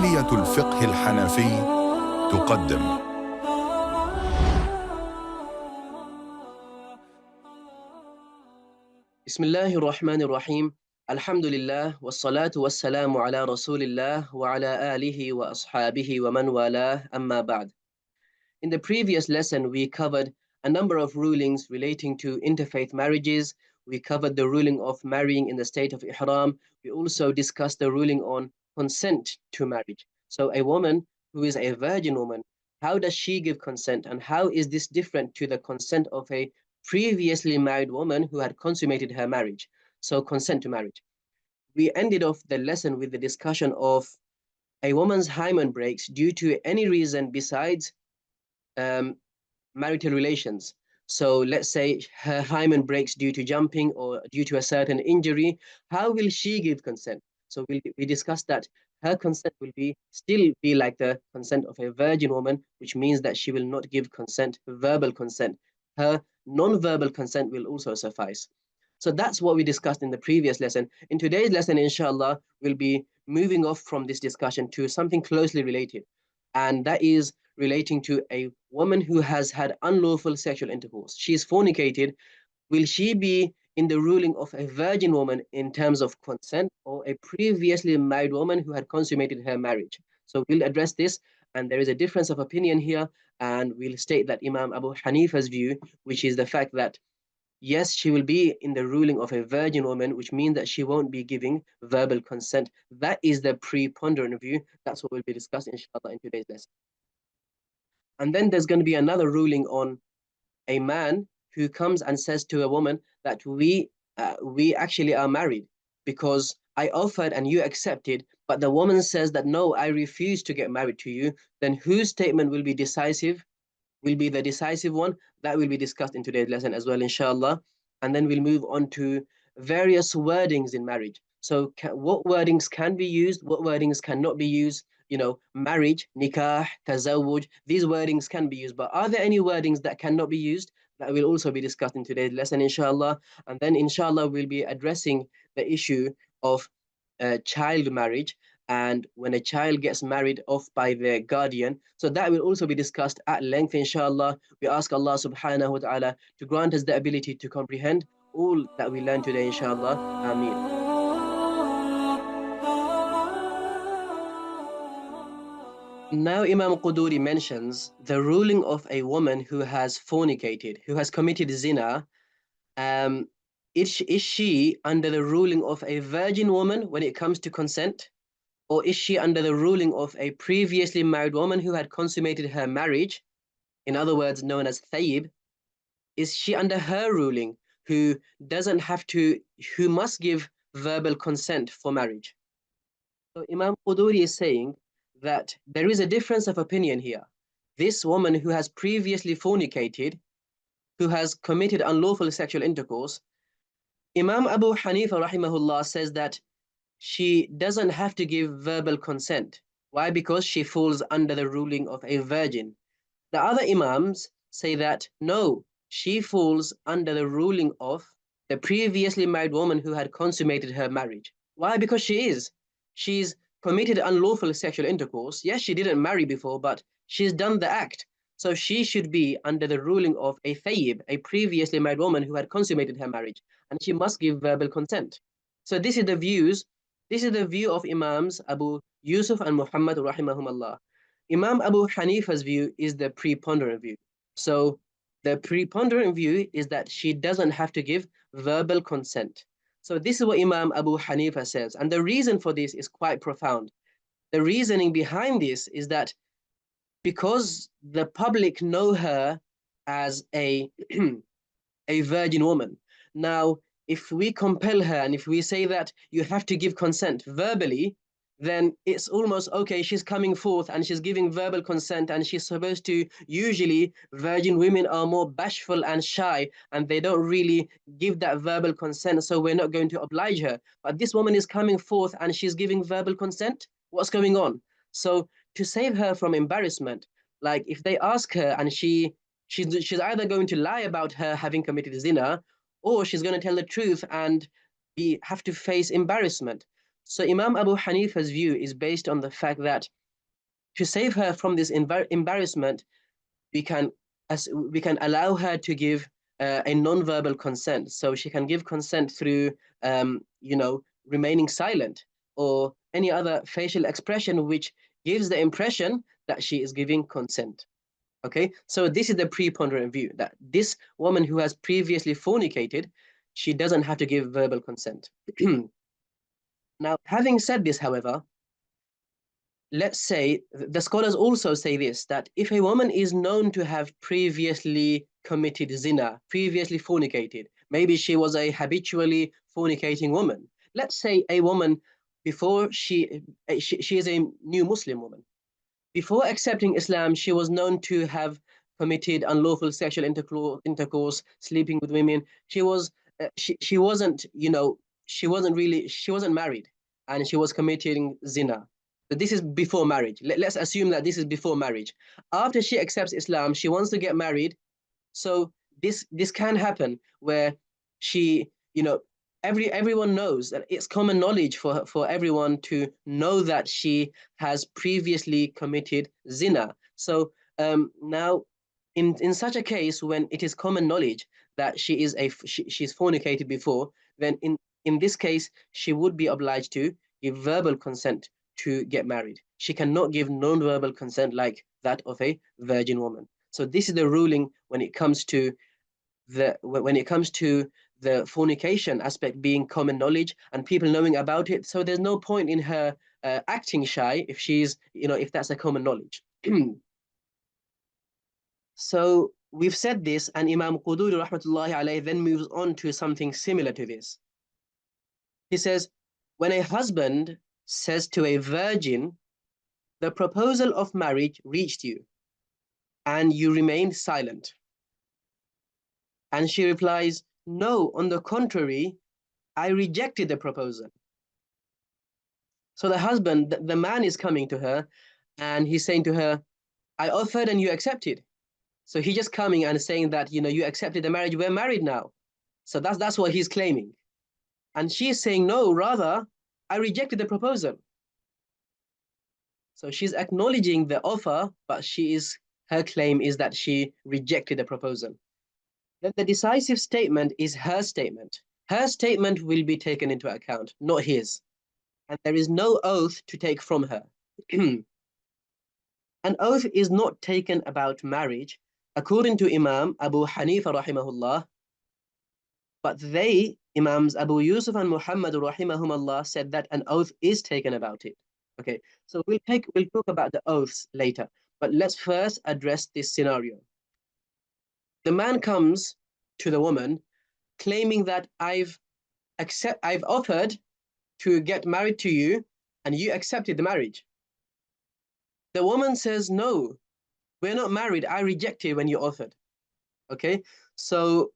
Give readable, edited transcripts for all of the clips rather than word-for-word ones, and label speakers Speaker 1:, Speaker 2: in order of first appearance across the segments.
Speaker 1: كلية الفقه الحنفي تقدم.
Speaker 2: بسم الله الرحمن الرحيم. الحمد لله والصلاة والسلام على رسول الله وعلى آله وأصحابه ومن والاه أما بعد. In the previous lesson, we covered a number of rulings relating to interfaith marriages. We covered the ruling of marrying in the state of ihram. We also discussed the ruling on consent to marriage. So a woman who is a virgin woman, how does she give consent, and how is this different to the consent of a previously married woman who had consummated her marriage? So consent to marriage. We ended off the lesson with the discussion of a woman's hymen breaks due to any reason besides um, marital relations. So let's say her hymen breaks due to jumping or due to a certain injury. How will she give consent? So we discussed that her consent will still be like the consent of a virgin woman, which means that she will not give consent, verbal consent. Her non-verbal consent will also suffice. So that's what we discussed in the previous lesson. In today's lesson, inshallah, we'll be moving off from this discussion to something closely related, and that is relating to a woman who has had unlawful sexual intercourse. She's fornicated. Will she be in the ruling of a virgin woman in terms of consent, or a previously married woman who had consummated her marriage? So we'll address this, and there is a difference of opinion here, and we'll state that Imam Abu Hanifa's view, which is the fact that yes, she will be in the ruling of a virgin woman, which means that she won't be giving verbal consent. That is the preponderant view. That's what we'll be discussing, inshallah, in today's lesson. And then there's going to be another ruling on a man who comes and says to a woman that we actually are married because I offered and you accepted, but the woman says that no, I refuse to get married to you. Then whose statement will be decisive? Will be the decisive one. That will be discussed in today's lesson as well, inshallah. And then we'll move on to various wordings in marriage. So what wordings can be used, what wordings cannot be used. Marriage, nikah, tazawwuj, these wordings can be used, but are there any wordings that cannot be used? That will also be discussed in today's lesson, inshallah. And then, inshallah, we'll be addressing the issue of child marriage, and when a child gets married off by their guardian. So that will also be discussed at length, inshallah. We ask Allah subhanahu wa ta'ala to grant us the ability to comprehend all that we learn today, inshallah. Ameen. Now Imam Quduri mentions the ruling of a woman who has fornicated, who has committed zina. Is she under the ruling of a virgin woman when it comes to consent? Or is she under the ruling of a previously married woman who had consummated her marriage, in other words, known as thayyib? Is she under her ruling, who must give verbal consent for marriage? So Imam Quduri is saying that there is a difference of opinion here. This woman who has previously fornicated, who has committed unlawful sexual intercourse, Imam Abu Hanifa rahimahullah says that she doesn't have to give verbal consent. Why? Because she falls under the ruling of a virgin. The other Imams say that no, she falls under the ruling of the previously married woman who had consummated her marriage. Why? Because she's committed unlawful sexual intercourse. Yes, she didn't marry before, but she's done the act. So she should be under the ruling of a thayyib, a previously married woman who had consummated her marriage, and she must give verbal consent. So this is the view of Imams Abu Yusuf and Muhammad rahimahumullah. Imam Abu Hanifa's view is the preponderant view. So the preponderant view is that she doesn't have to give verbal consent. So this is what Imam Abu Hanifa says. And the reason for this is quite profound. The reasoning behind this is that because the public know her as a virgin woman. Now, if we compel her and if we say that you have to give consent verbally, then it's almost okay, she's coming forth and she's giving verbal consent, and she's supposed to, usually virgin women are more bashful and shy and they don't really give that verbal consent, so we're not going to oblige her. But this woman is coming forth and she's giving verbal consent. What's going on? So to save her from embarrassment, like if they ask her and she's either going to lie about her having committed zina, or she's going to tell the truth and have to face embarrassment. So Imam Abu Hanifa's view is based on the fact that to save her from this embarrassment, we can we can allow her to give a non-verbal consent. So she can give consent through remaining silent or any other facial expression which gives the impression that she is giving consent. Okay, so this is the preponderant view that this woman who has previously fornicated, she doesn't have to give verbal consent. Now, having said this, however, let's say the scholars also say this, that if a woman is known to have previously committed zina, previously fornicated, maybe she was a habitually fornicating woman. Let's say a woman before she is a new Muslim woman. Before accepting Islam, she was known to have committed unlawful sexual intercourse, sleeping with women. She wasn't, she wasn't married, and she was committing zina. But this is before marriage. Let's assume that this is before marriage. After she accepts Islam, she wants to get married. So this can happen where she, everyone knows that it's common knowledge for everyone to know that she has previously committed zina. So now, in such a case, when it is common knowledge that she's fornicated before, then in this case she would be obliged to give verbal consent to get married. She cannot give non-verbal consent like that of a virgin woman. So this is the ruling when it comes to the fornication aspect being common knowledge and people knowing about it. So there's no point in her acting shy if she's, if that's a common knowledge. So we've said this, and Imam Quduri rahmatullahi alayhi then moves on to something similar to this. He says, when a husband says to a virgin, the proposal of marriage reached you, and you remained silent. And she replies, no, on the contrary, I rejected the proposal. So the husband, the man is coming to her and he's saying to her, I offered and you accepted. So he's just coming and saying that, you accepted the marriage, we're married now. So that's what he's claiming. And she's saying, no, rather, I rejected the proposal. So she's acknowledging the offer, but her claim is that she rejected the proposal. Then the decisive statement is her statement. Her statement will be taken into account, not his. And there is no oath to take from her. An oath is not taken about marriage, according to Imam Abu Hanifa rahimahullah, but Imams Abu Yusuf and Muhammad rahimahumullah, said that an oath is taken about it. Okay, so we'll talk about the oaths later, but let's first address this scenario. The man comes to the woman claiming that I've offered to get married to you and you accepted the marriage. The woman says, no, we're not married. I rejected when you offered. Okay, so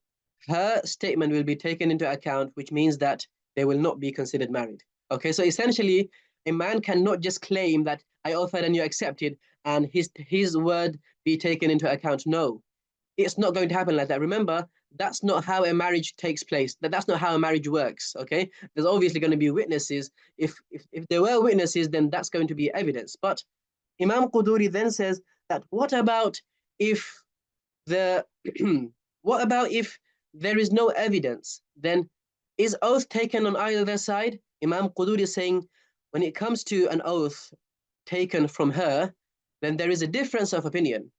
Speaker 2: her statement will be taken into account, which means that they will not be considered married. Okay, so essentially, a man cannot just claim that I offered and you accepted and his word be taken into account. No, it's not going to happen like that. Remember, that's not how a marriage takes place. That's not how a marriage works. Okay, there's obviously going to be witnesses. If there were witnesses, then that's going to be evidence. But Imam Quduri then says that what about if the what about if there is no evidence? Then is oath taken on either side? Imam Quduri is saying when it comes to an oath taken from her, then there is a difference of opinion.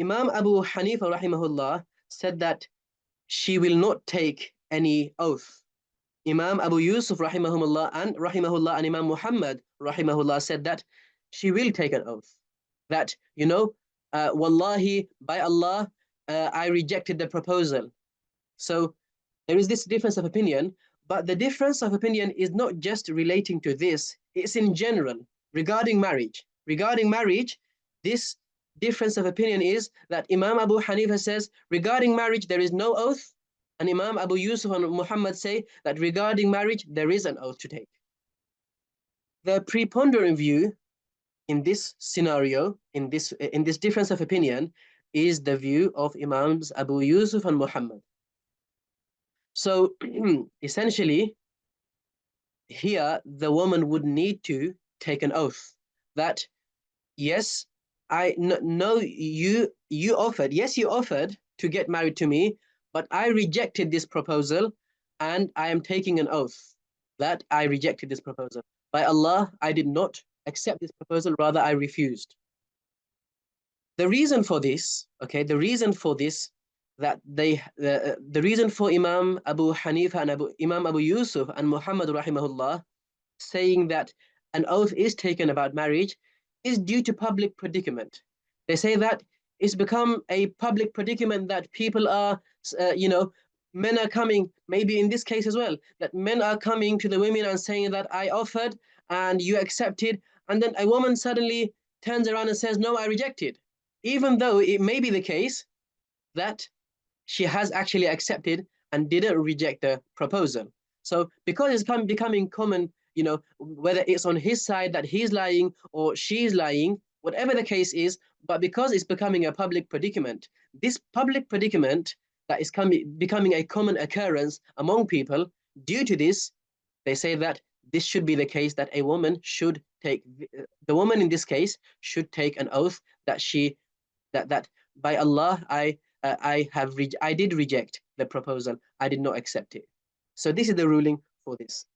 Speaker 2: Imam Abu Hanifa rahimahullah said that she will not take any oath. Imam Abu Yusuf rahimahullah and Imam Muhammad rahimahullah said that she will take an oath. That, wallahi, by Allah, I rejected the proposal. So there is this difference of opinion, but the difference of opinion is not just relating to this, it's in general regarding marriage. Regarding marriage, this difference of opinion is that Imam Abu Hanifa says regarding marriage there is no oath, and Imam Abu Yusuf and Muhammad say that regarding marriage there is an oath to take. The preponderant view in this scenario, in this difference of opinion, is the view of Imams Abu Yusuf and Muhammad. So essentially, here the woman would need to take an oath that, yes, no, you offered, yes, you offered to get married to me, but I rejected this proposal, and I am taking an oath that I rejected this proposal. By Allah, I did not accept this proposal, rather I refused. The reason for this, okay, the reason for this, that the reason for Imam Abu Hanifa and Imam Abu Yusuf and Muhammad rahimahullah saying that an oath is taken about marriage is due to public predicament. They say that it's become a public predicament that people are, men are coming, maybe in this case as well, that men are coming to the women and saying that I offered and you accepted, and then a woman suddenly turns around and says, no, I rejected, even though it may be the case that she has actually accepted and didn't reject the proposal. So because it's becoming common, whether it's on his side that he's lying or she's lying, whatever the case is, but because it's becoming a public predicament, this public predicament that is becoming a common occurrence among people, due to this, they say that this should be the case, that a woman should take, the woman in this case should take an oath that that by Allah, I did reject the proposal. I did not accept it. So this is the ruling for this.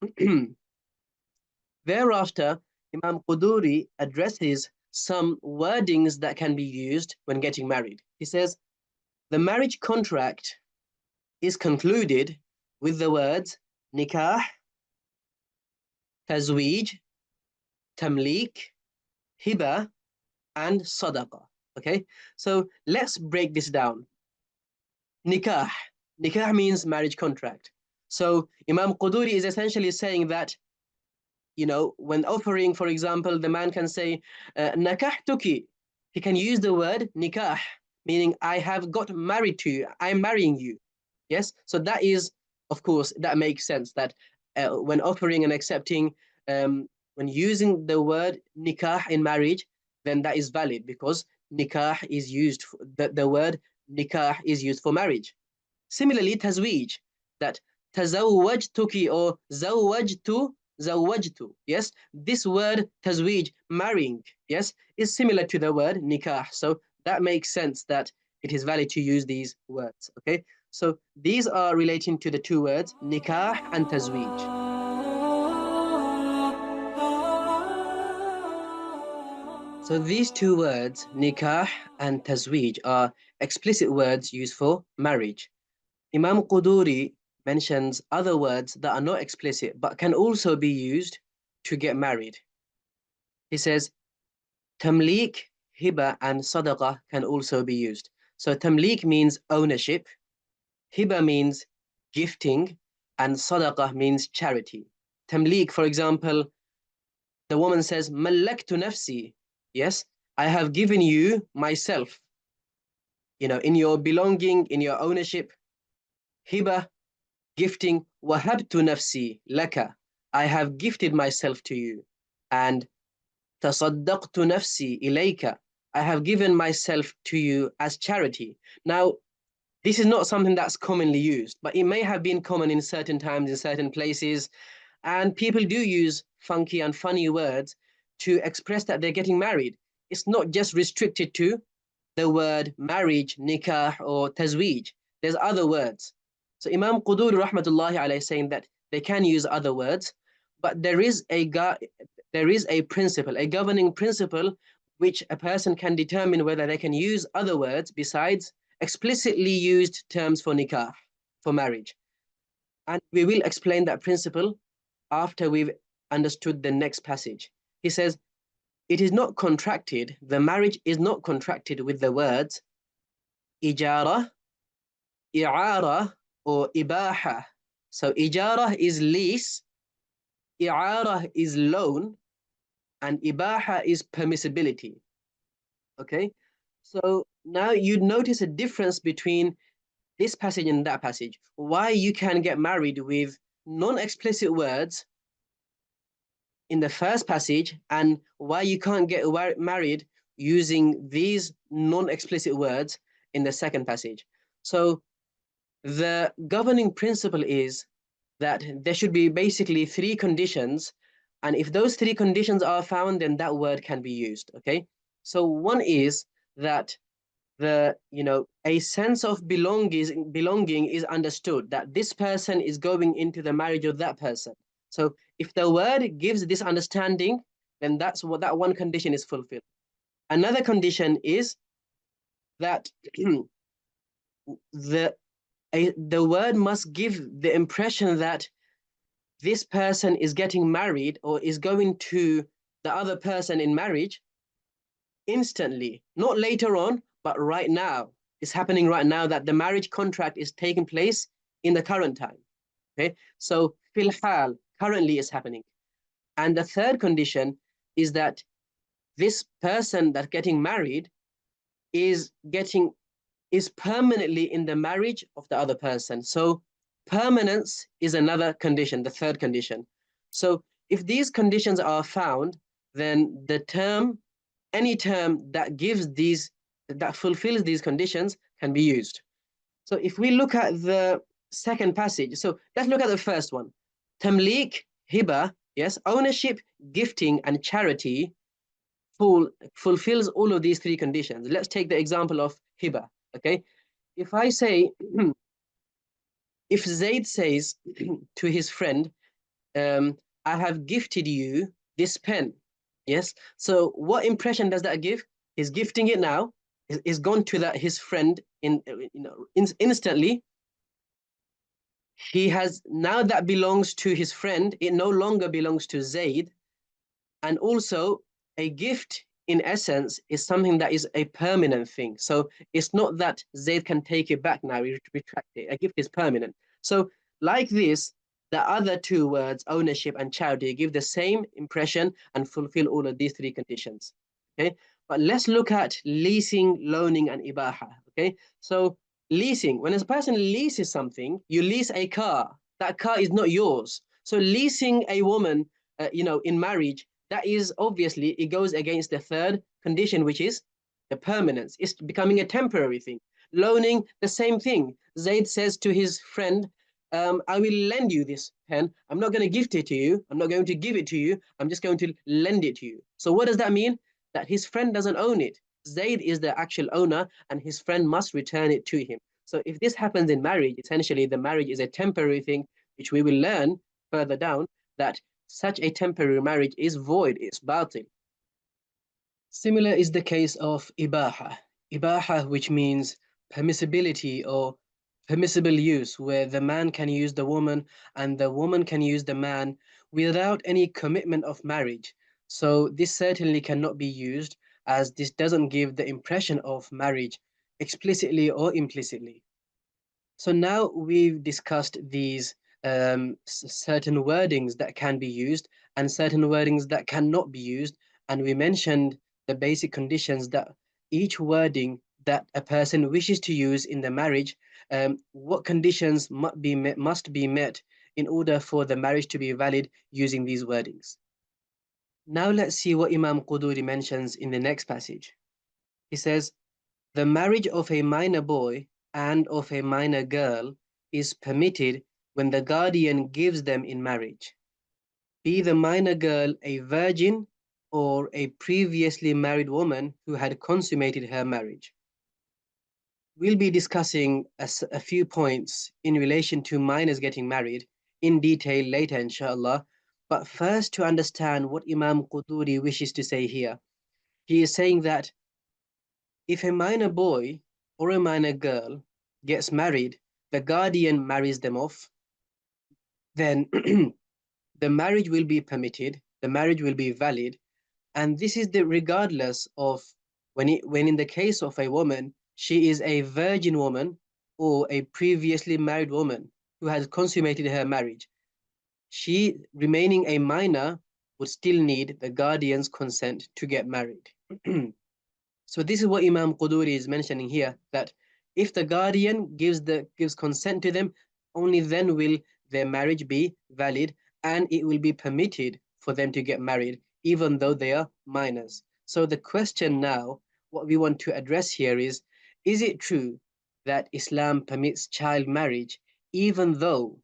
Speaker 2: Thereafter, Imam Quduri addresses some wordings that can be used when getting married. He says, the marriage contract is concluded with the words nikah, tazweej, tamlik, hiba, and sadaqah. Okay, so let's break this down. Nikah. Nikah means marriage contract. So Imam Quduri is essentially saying that, when offering, for example, the man can say, nakahtuki. He can use the word nikah, meaning I have got married to you. I'm marrying you. Yes. So that is, of course, that makes sense that when offering and accepting, when using the word nikah in marriage, then that is valid because nikah is used, the word nikah is used for marriage. Similarly, tazweej, that tazawwajtuki or zawwajtu, yes, this word tazweej, marrying, yes, is similar to the word nikah. So that makes sense that it is valid to use these words, okay? So these are relating to the two words, nikah and tazweej. So these two words, nikah and tazweej, are explicit words used for marriage. Imam Quduri mentions other words that are not explicit but can also be used to get married. He says, tamlik, hiba, and sadaqah can also be used. So tamlik means ownership, hiba means gifting, and sadaqah means charity. Tamlik, for example, the woman says, mallaktu nafsi. Yes, I have given you myself, in your belonging, in your ownership. Hiba, gifting, wahabtu nafsi laka. I have gifted myself to you. And tasaddaqtu nafsi ilayka. I have given myself to you as charity. Now, this is not something that's commonly used, but it may have been common in certain times, in certain places. And people do use funky and funny words to express that they're getting married. It's not just restricted to the word marriage, nikah, or tazweej. There's other words. So Imam Qudur rahmatullahi alayhi saying that they can use other words, but there is a principle, a governing principle, which a person can determine whether they can use other words besides explicitly used terms for nikah, for marriage. And we will explain that principle after we've understood the next passage. He says, it is not contracted, the marriage is not contracted with the words ijara, i'ara, or ibaha. So ijara is lease, i'ara is loan, and ibaha is permissibility. Okay, so now you'd notice a difference between this passage and that passage. Why you can get married with non-explicit words in the first passage, and why you can't get married using these non-explicit words in the second passage. So the governing principle is that there should be basically three conditions. And if those three conditions are found, then that word can be used. Okay. So one is that a sense of belonging is understood, that this person is going into the marriage of that person. So if the word gives this understanding, then that's what that one condition is fulfilled. Another condition is that the the word must give the impression that this person is getting married or is going to the other person in marriage instantly, not later on, but right now. It's happening right now, that the marriage contract is taking place in the current time. Okay, so fil hal, currently is happening. And the third condition is that this person that's getting married is getting is permanently in the marriage of the other person. So permanence is another condition, the third condition. So if these conditions are found, then any term that fulfills these conditions can be used. So if we look at the second passage, so let's look at the first one. Tamlik, hiba, yes, ownership, gifting, and charity fulfills all of these three conditions. Let's take the example of hiba. Okay, if I say, if Zaid says to his friend, I have gifted you this pen. Yes. So what impression does that give? He's gifting it now. Is gone to that his friend instantly. He has now that belongs to his friend. It no longer belongs to Zaid. And also, a gift in essence is something that is a permanent thing. So it's not that Zaid can take it back now, retract it. A gift is permanent. So like this, the other two words, ownership and charity, give the same impression and fulfill all of these three conditions. Okay, but let's look at leasing, loaning, and ibaha. Okay, so leasing, when a person leases something, you lease a car. That car is not yours. So leasing a woman, in marriage, that is obviously, it goes against the third condition, which is the permanence. It's becoming a temporary thing. Loaning, the same thing. Zaid says to his friend, I will lend you this pen. I'm not going to gift it to you. I'm not going to give it to you. I'm just going to lend it to you. So what does that mean? That his friend doesn't own it. Zaid is the actual owner, and his friend must return it to him. So if this happens in marriage, essentially the marriage is a temporary thing, which we will learn further down, that such a temporary marriage is void, it's batil. Similar is the case of ibaha. Ibaha, which means permissibility or permissible use, where the man can use the woman and the woman can use the man without any commitment of marriage. So this certainly cannot be used, as this doesn't give the impression of marriage explicitly or implicitly. So now we've discussed these certain wordings that can be used and certain wordings that cannot be used. And we mentioned the basic conditions that each wording that a person wishes to use in the marriage, what conditions must be met in order for the marriage to be valid using these wordings. Now let's see what Imam Quduri mentions in the next passage. He says, the marriage of a minor boy and of a minor girl is permitted when the guardian gives them in marriage, be the minor girl a virgin or a previously married woman who had consummated her marriage. We'll be discussing a few points in relation to minors getting married in detail later, inshallah. But first, to understand what Imam Quduri wishes to say here, he is saying that if a minor boy or a minor girl gets married, the guardian marries them off, then the marriage will be permitted, the marriage will be valid, and this is the regardless of when in the case of a woman, she is a virgin woman or a previously married woman who has consummated her marriage. She, remaining a minor, would still need the guardian's consent to get married. So this is what Imam Quduri is mentioning here, that if the guardian gives consent to them, only then will their marriage be valid and it will be permitted for them to get married, even though they are minors. So the question now, what we want to address here is it true that Islam permits child marriage, even though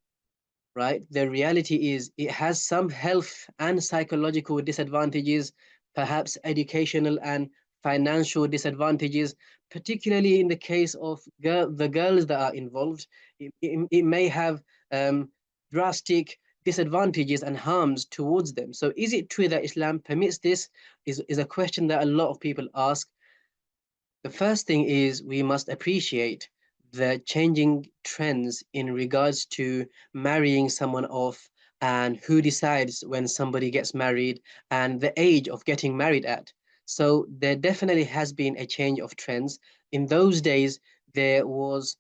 Speaker 2: right? The reality is it has some health and psychological disadvantages, perhaps educational and financial disadvantages, particularly in the case of the girls that are involved. It may have um, drastic disadvantages and harms towards them. So, is it true that Islam permits this? Is a question that a lot of people ask. The first thing is we must appreciate the changing trends in regards to marrying someone off and who decides when somebody gets married and the age of getting married at. So there definitely has been a change of trends. In those days, there was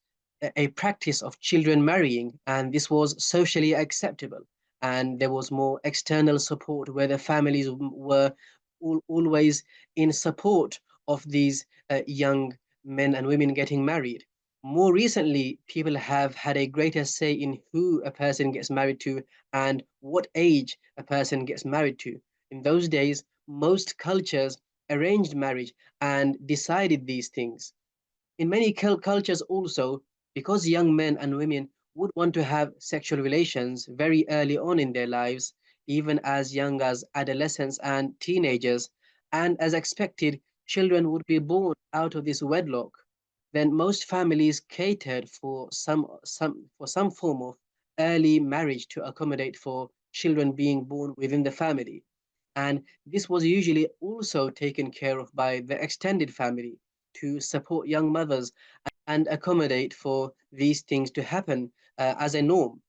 Speaker 2: a practice of children marrying, and this was socially acceptable. And there was more external support where the families were always in support of these young men and women getting married. More recently, people have had a greater say in who a person gets married to and what age a person gets married to. In those days, most cultures arranged marriage and decided these things. In many cultures also, because young men and women would want to have sexual relations very early on in their lives, even as young as adolescents and teenagers, and as expected, children would be born out of this wedlock, then most families catered for some form of early marriage to accommodate for children being born within the family. And this was usually also taken care of by the extended family to support young mothers and accommodate for these things to happen as a norm.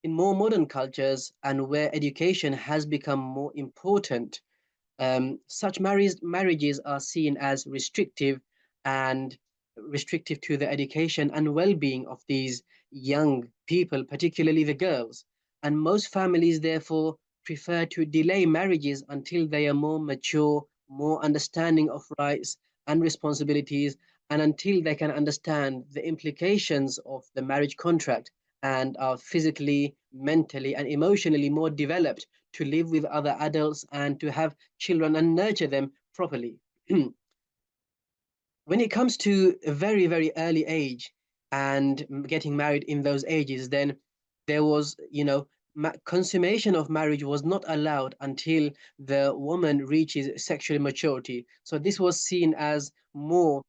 Speaker 2: In more modern cultures and where education has become more important, such marriages are seen as and restrictive to the education and well-being of these young people, particularly the girls. And most families, therefore, prefer to delay marriages until they are more mature, more understanding of rights and responsibilities, and until they can understand the implications of the marriage contract and are physically, mentally, and emotionally more developed to live with other adults and to have children and nurture them properly. When it comes to a very, very early age and getting married in those ages, then there was, consummation of marriage was not allowed until the woman reaches sexual maturity. So this was seen as more,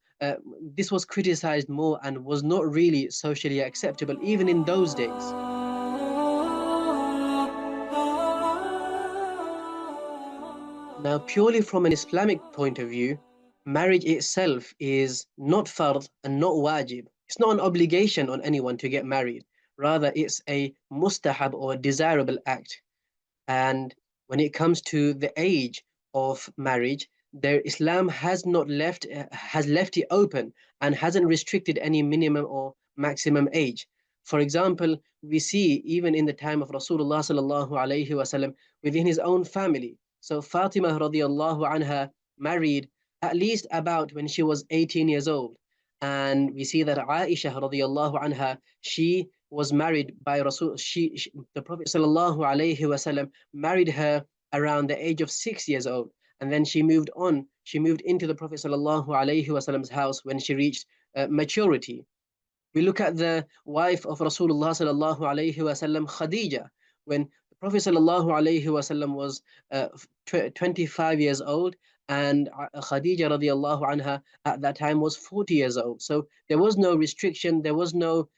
Speaker 2: this was criticized more and was not really socially acceptable, even in those days. Now, purely from an Islamic point of view, marriage itself is not fard and not wajib. It's not an obligation on anyone to get married. Rather, it's a mustahab or desirable act. And when it comes to the age of marriage, there Islam has left it open and hasn't restricted any minimum or maximum age. For example, we see even in the time of Rasulullah sallallahu alaihi wasallam within his own family. So Fatima radiallahu anha married at least about when she was 18 years old. And we see that Aisha radiallahu anha, she was married by the Prophet sallallahu alaihi wasallam married her around the age of 6 years old, and then she moved on. She moved into the Prophet sallallahu alaihi wasallam's house when she reached maturity. We look at the wife of Rasulullah sallallahu alaihi wasallam, Khadija, when the Prophet sallallahu alaihi wasallam was 25 years old, and Khadija radiallahu anha at that time was 40 years old. So there was no restriction, there was no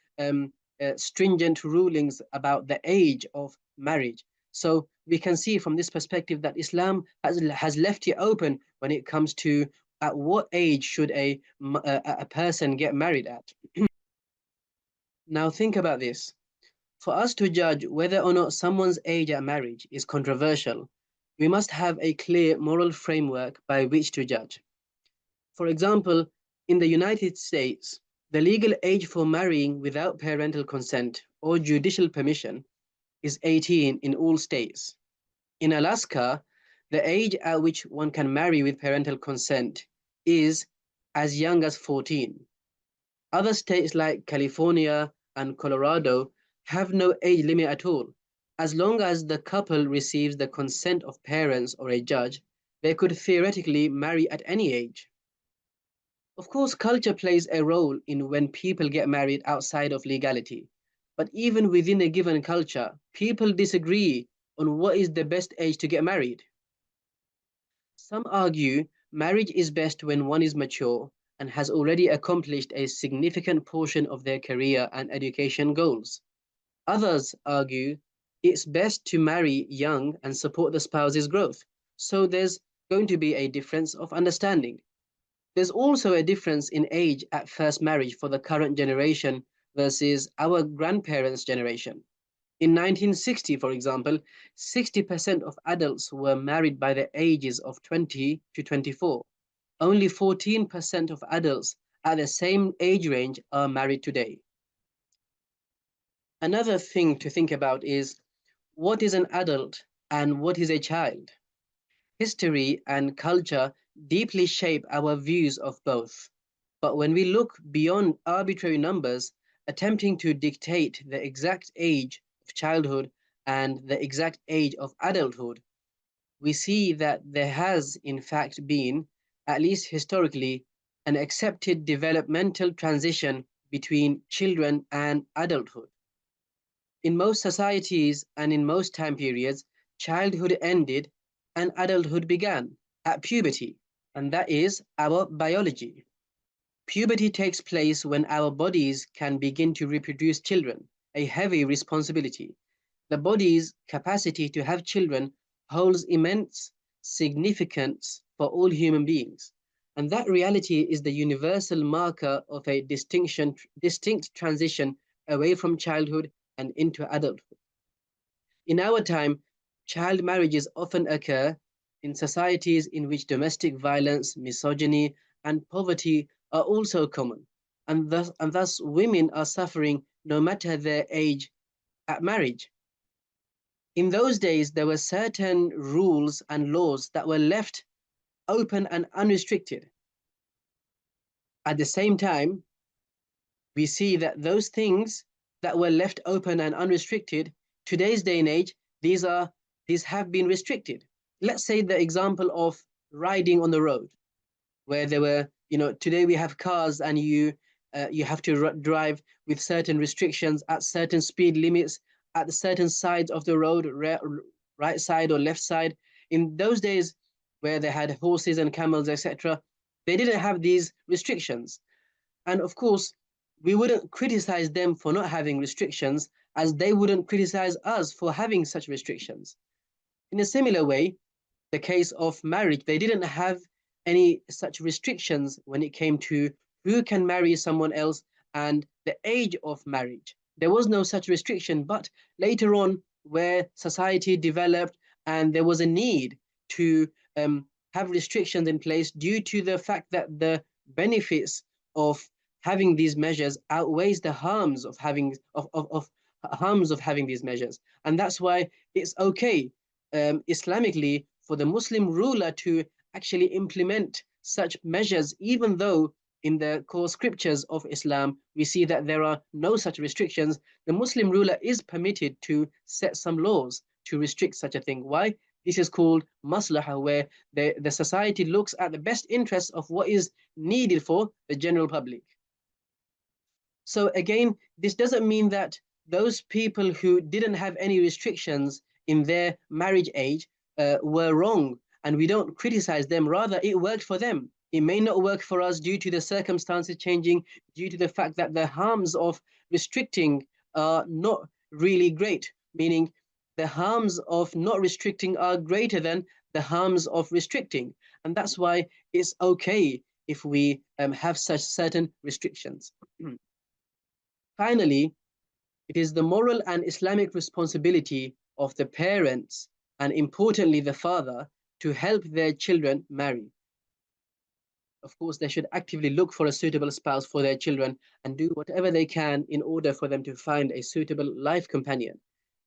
Speaker 2: stringent rulings about the age of marriage. So we can see from this perspective that Islam has left it open when it comes to at what age should a person get married at. Now think about this. For us to judge whether or not someone's age at marriage is controversial, we must have a clear moral framework by which to judge. For example, in the United States, the legal age for marrying without parental consent or judicial permission is 18 in all states. In Alaska, the age at which one can marry with parental consent is as young as 14. Other states like California and Colorado have no age limit at all. As long as the couple receives the consent of parents or a judge, they could theoretically marry at any age. Of course, culture plays a role in when people get married outside of legality. But even within a given culture, people disagree on what is the best age to get married. Some argue marriage is best when one is mature and has already accomplished a significant portion of their career and education goals. Others argue it's best to marry young and support the spouse's growth. So there's going to be a difference of understanding. There's also a difference in age at first marriage for the current generation versus our grandparents' generation. In 1960, for example, 60% of adults were married by the ages of 20 to 24. Only 14% of adults at the same age range are married today. Another thing to think about is what is an adult and what is a child? History and culture deeply shape our views of both. But when we look beyond arbitrary numbers, attempting to dictate the exact age of childhood and the exact age of adulthood, we see that there has, in fact, been, at least historically, an accepted developmental transition between children and adulthood. In most societies and in most time periods, childhood ended and adulthood began at puberty, and that is our biology. Puberty takes place when our bodies can begin to reproduce children, a heavy responsibility. The body's capacity to have children holds immense significance for all human beings. And that reality is the universal marker of a distinct transition away from childhood and into adulthood. In our time, child marriages often occur in societies in which domestic violence, misogyny, and poverty are also common, and thus women are suffering no matter their age at marriage. In those days, there were certain rules and laws that were left open and unrestricted. At the same time, we see that those things that were left open and unrestricted, today's day and age, these have been restricted. Let's say the example of riding on the road, where there were, today we have cars and you have to drive with certain restrictions at certain speed limits at the certain sides of the road, right side or left side. In those days where they had horses and camels, etc., they didn't have these restrictions. And of course, we wouldn't criticize them for not having restrictions, as they wouldn't criticize us for having such restrictions. In a similar way, the case of marriage, they didn't have any such restrictions when it came to who can marry someone else and the age of marriage. There was no such restriction, but later on, where society developed and there was a need to have restrictions in place due to the fact that the benefits of having these measures outweighs the harms of having these measures. And that's why it's okay Islamically for the Muslim ruler to actually implement such measures, even though in the core scriptures of Islam, we see that there are no such restrictions. The Muslim ruler is permitted to set some laws to restrict such a thing. Why? This is called maslahah, where the society looks at the best interests of what is needed for the general public. So again, this doesn't mean that those people who didn't have any restrictions in their marriage age were wrong, and we don't criticize them. Rather, it worked for them. It may not work for us due to the circumstances changing, due to the fact that the harms of restricting are not really great, meaning the harms of not restricting are greater than the harms of restricting. And that's why it's okay if we have such certain restrictions. Finally, it is the moral and Islamic responsibility of the parents, and importantly the father, to help their children marry. Of course, they should actively look for a suitable spouse for their children and do whatever they can in order for them to find a suitable life companion.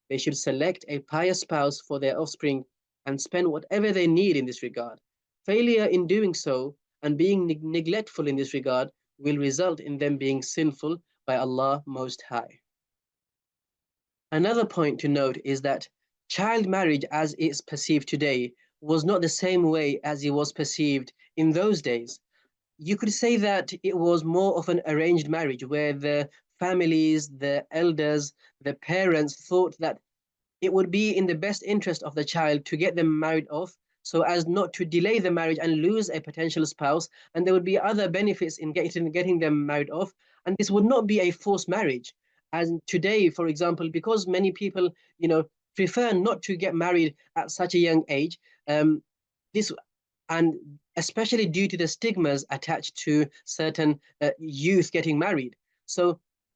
Speaker 2: They should select a pious spouse for their offspring and spend whatever they need in this regard. Failure in doing so and being neglectful in this regard will result in them being sinful by Allah Most High. Another point to note is that child marriage as it's perceived today was not the same way as it was perceived in those days. You could say that it was more of an arranged marriage where the families, the elders, the parents thought that it would be in the best interest of the child to get them married off so as not to delay the marriage and lose a potential spouse. And there would be other benefits in getting them married off. And this would not be a forced marriage. And today, for example, because many people, prefer not to get married at such a young age, this and especially due to the stigmas attached to certain youth getting married. So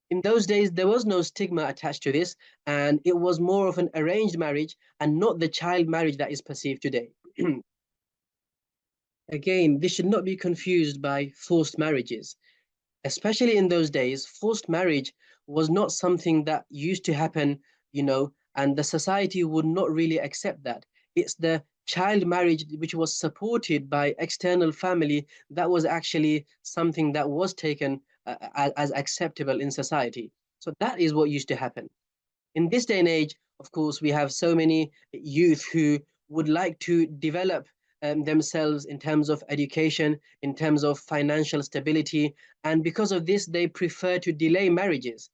Speaker 2: in those days, there was no stigma attached to this, and it was more of an arranged marriage and not the child marriage that is perceived today. Again, this should not be confused by forced marriages. Especially in those days, forced marriage was not something that used to happen, and the society would not really accept that. It's the child marriage which was supported by external family that was actually something that was taken as acceptable in society. So that is what used to happen. In this day and age, of course, we have so many youth who would like to develop themselves in terms of education, in terms of financial stability, and because of this, they prefer to delay marriages.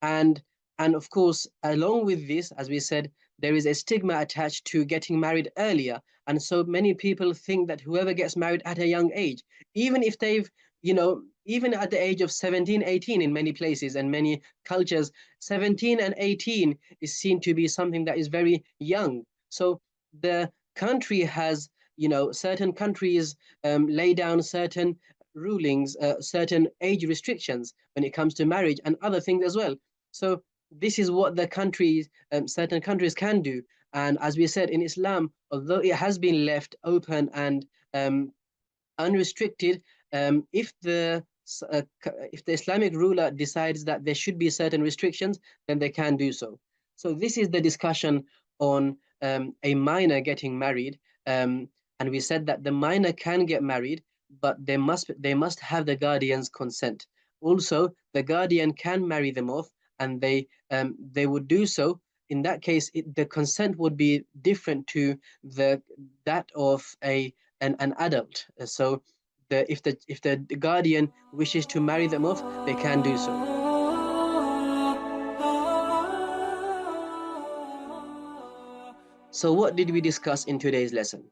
Speaker 2: And and of course, along with this, as we said, there is a stigma attached to getting married earlier. And so many people think that whoever gets married at a young age, even if they've, even at the age of 17, 18 in many places and many cultures, 17 and 18 is seen to be something that is very young. So the country has, certain countries lay down certain rulings, certain age restrictions when it comes to marriage and other things as well. So this is what the countries, certain countries can do. And as we said in Islam, although it has been left open and unrestricted, if the Islamic ruler decides that there should be certain restrictions, then they can do so. So this is the discussion on a minor getting married, and we said that the minor can get married, but they must have the guardian's consent. Also, the guardian can marry them off, and they would do so. In that case, the consent would be different to that of an adult. So if the guardian wishes to marry them off, they can do so. So what did we discuss in today's lesson?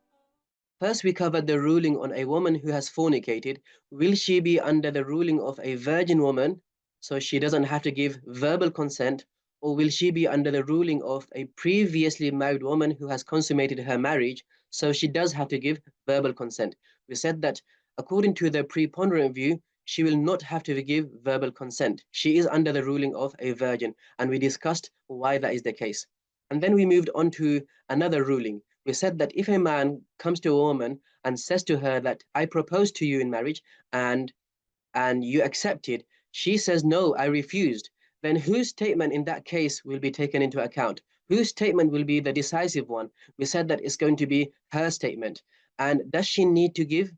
Speaker 2: First, we covered the ruling on a woman who has fornicated. Will she be under the ruling of a virgin woman, so she doesn't have to give verbal consent, or will she be under the ruling of a previously married woman who has consummated her marriage, so she does have to give verbal consent? We said that according to the preponderant view, she will not have to give verbal consent. She is under the ruling of a virgin, and we discussed why that is the case. And then we moved on to another ruling. We said that if a man comes to a woman and says to her that I propose to you in marriage and you accepted, she says no, I refused, then whose statement in that case will be taken into account? Whose statement will be the decisive one? We said that it's going to be her statement. And does she need to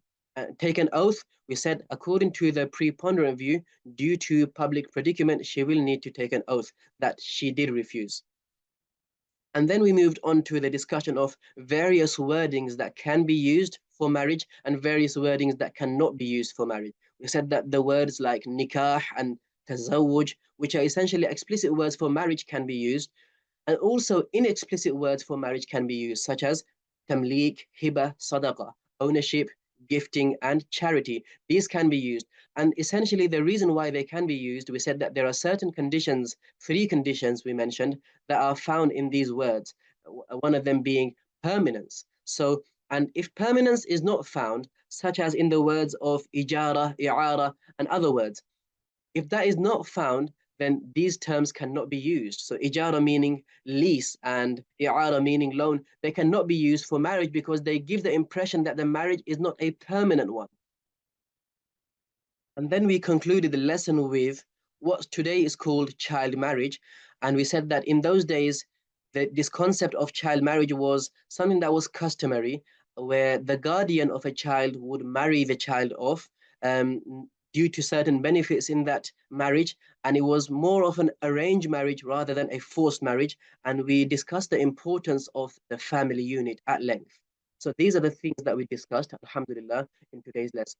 Speaker 2: take an oath? We said according to the preponderant view, due to public predicament, she will need to take an oath that she did refuse. And then we moved on to the discussion of various wordings that can be used for marriage and various wordings that cannot be used for marriage. We said that the words like nikah and tazawwuj, which are essentially explicit words for marriage, can be used, and also inexplicit words for marriage can be used, such as tamlik, hiba, sadaqa, ownership, gifting, and charity. These can be used. And essentially, the reason why they can be used, we said that there are certain conditions, 3 conditions we mentioned, that are found in these words, one of them being permanence. So, and if permanence is not found, such as in the words of ijara, i'ara, and other words, if that is not found, then these terms cannot be used. So ijara meaning lease and i'ara meaning loan, they cannot be used for marriage because they give the impression that the marriage is not a permanent one. And then we concluded the lesson with what today is called child marriage. And we said that in those days, this concept of child marriage was something that was customary, where the guardian of a child would marry the child off due to certain benefits in that marriage. And it was more of an arranged marriage rather than a forced marriage. And we discussed the importance of the family unit at length. So these are the things that we discussed, alhamdulillah, in today's lesson.